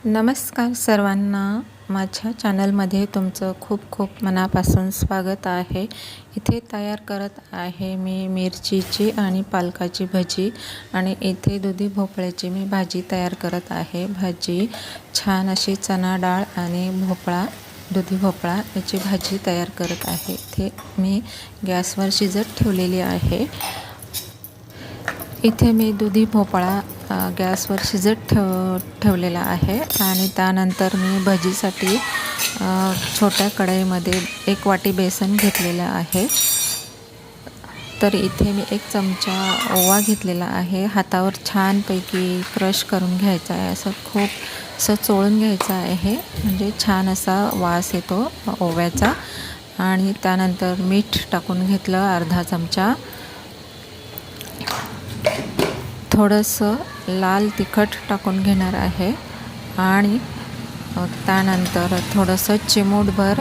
नमस्कार सर्वांना, माझ्या चॅनलमध्ये तुमचं खूप खूप मनापासून स्वागत आहे। इथे तयार करत आहे मी मिरचीची आणि पालकाची भजी आणि इथे दुधी भोपळ्याची मी भाजी तयार करत आहे। भाजी छान अशी चणा डाळ आणि भोपळा, दुधी भोपळा याची भाजी तयार करत आहे। इथे मी गॅसवर शिजत ठेवलेली आहे। इथे मी दुधी भोपळा गॅसवर शिजत ठेवलेला आहे आणि त्यानंतर मी भजीसाठी छोट्या कढईमध्ये 1 वाटी बेसन घेतलेलं आहे। तर इथे मी 1 चमचा ओवा घेतलेला आहे। हातावर छानपैकी क्रश करून घ्यायचा आहे, असं खूप असं चोळून घ्यायचं आहे, म्हणजे छान असा वास येतो ओव्याचा। आणि त्यानंतर मीठ टाकून घेतलं अर्धा चमचा, थोडंसं लाल तिखट टाकून घेणार आहे आणि त्यानंतर थोडंसं चिमूटभर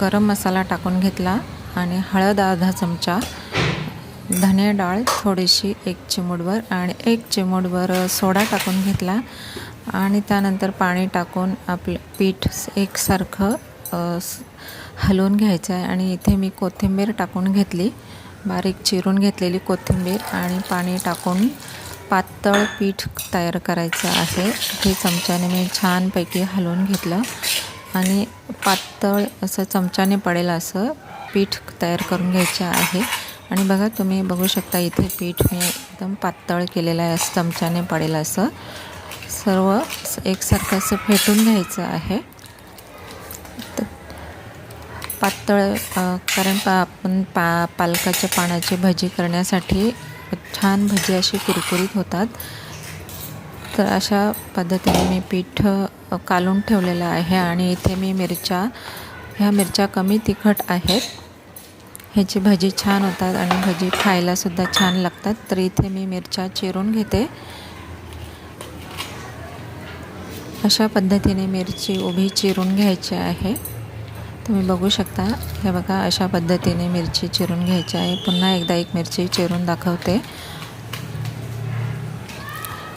गरम मसाला टाकून घेतला आणि हळद अर्धा चमचा, धने डाळ थोडीशी 1 चिमूटभर आणि 1 चिमूटभर सोडा टाकून घेतला आणि त्यानंतर पाणी टाकून आपलं पीठ एकसारखं हलवून घ्यायचं आहे। आणि इथे मी कोथिंबीर टाकून घेतली, बारीक चिरून घेतलेली कोथिंबीर, आणि पाणी टाकून पातळ पीठ तयार करायचं आहे। हे चमच्याने मी छानपैकी हलवून घेतलं आणि पातळ असं चमच्याने पडेल असं पीठ तयार करून घ्यायचं आहे। आणि बघा, तुम्ही बघू शकता इथे पीठ मी एकदम पातळ केलेलं आहे, असं चमच्याने पडेल असं सर्व एकसारखं असं फेटून घ्यायचं आहे। पातळ कारण आपण पालकाच्या पानाची भजी करण्यासाठी छान भजी अशी कुरकुरीत होतात। तर अशा पद्धतीने मी पीठ कालून ठेवलेलं आहे। आणि इथे मी ह्या मिरच्या कमी तिखट आहेत, ह्याची भजी छान होतात आणि भजी खायलासुद्धा छान लागतात। तर इथे मी मिरच्या चिरून घेते। अशा पद्धतीने मिरची उभी चिरून घ्यायची आहे। तुम्ही बघू शकता, हे बघा, अशा पद्धतीने मिरची चिरून घ्यायची आहे। पुन्हा एकदा 1 मिरची चिरून दाखवते।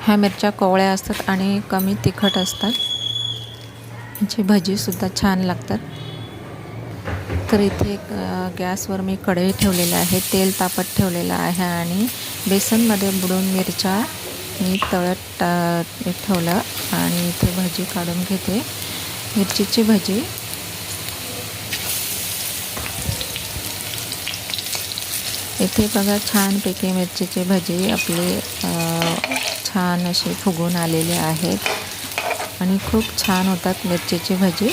ह्या मिरच्या कोवळ्या असतात आणि कमी तिखट असतात, ह्याची भजीसुद्धा छान लागतात। तर इथे गॅसवर मी कढई ठेवलेली आहे, तेल तापत ठेवलेलं आहे आणि बेसनमध्ये बुडवून मिरच्या मी तळत ठेवलं आणि इथे भजी काढून घेते, मिरचीची भजी। इथे बघा, छानपैकी मिरचीची भजी आपली छान अशी फुगून आलेली आहेत आणि खूप छान होतात मिरचीची भजी।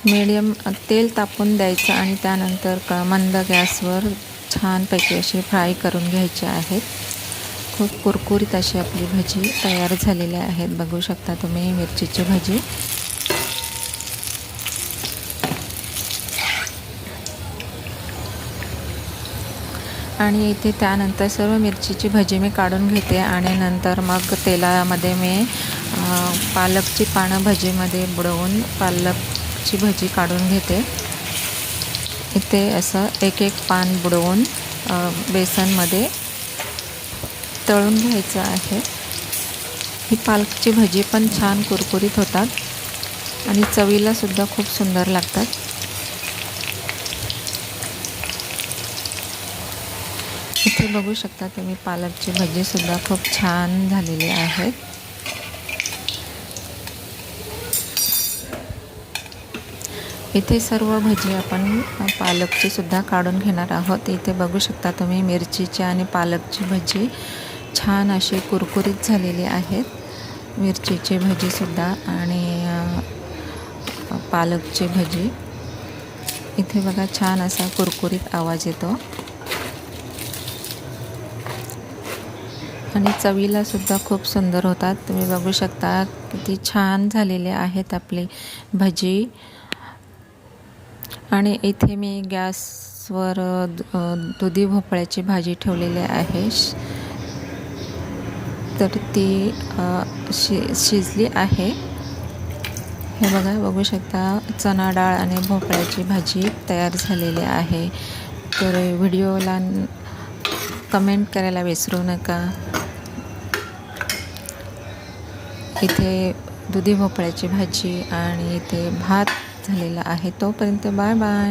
मीडियम तेल तापून द्यायचं आणि त्यानंतर मंद गॅसवर छानपैकी अशी फ्राय करून घ्यायची आहेत। खूप कुरकुरीत अशी आपली भजी तयार झालेली आहेत, बघू शकता तुम्ही मिरचीची भजी। आणि इथे त्यानंतर सर्व मिरचीची भजी मी काढून घेते आणि नंतर मग तेलामध्ये मी पालकची पानं भजीमध्ये बुडवून पालकची भजी काढून घेते। इथे असं 1-1 पान बुडवून बेसनमध्ये तळून घ्यायचं आहे। ही पालकची भजी पण छान कुरकुरीत होतात आणि चवीलासुद्धा खूप सुंदर लागतात। इथे बघू शकता तुम्ही पालकची भजीसुद्धा खूप छान झालेली आहेत। इथे सर्व भजी आपण पालकची सुद्धा काढून घेणार आहोत। इथे बघू शकता तुम्ही मिरचीची आणि पालकची भजी छान अशी कुरकुरीत झालेली आहेत। मिरचीची भजीसुद्धा आणि पालकची भजी, इथे बघा छान असा कुरकुरीत आवाज येतो आणि चवीलासुद्धा खूप सुंदर होतात। तुम्ही बघू शकता किती छान झालेले आहेत आपली भजी। आणि इथे मी गॅसवर दुधी भोपळ्याची भाजी ठेवलेली आहे, तर ती शिजली आहे। हे बघू शकता, चणा डाळ आणि भोपळ्याची भाजी तयार झालेली आहे। तर व्हिडिओला कमेंट करायला विसरू नका. इथे दुधी भोपळ्याची भाजी आणि इथे भात झालेला आहे. तोपर्यंत बाय बाय.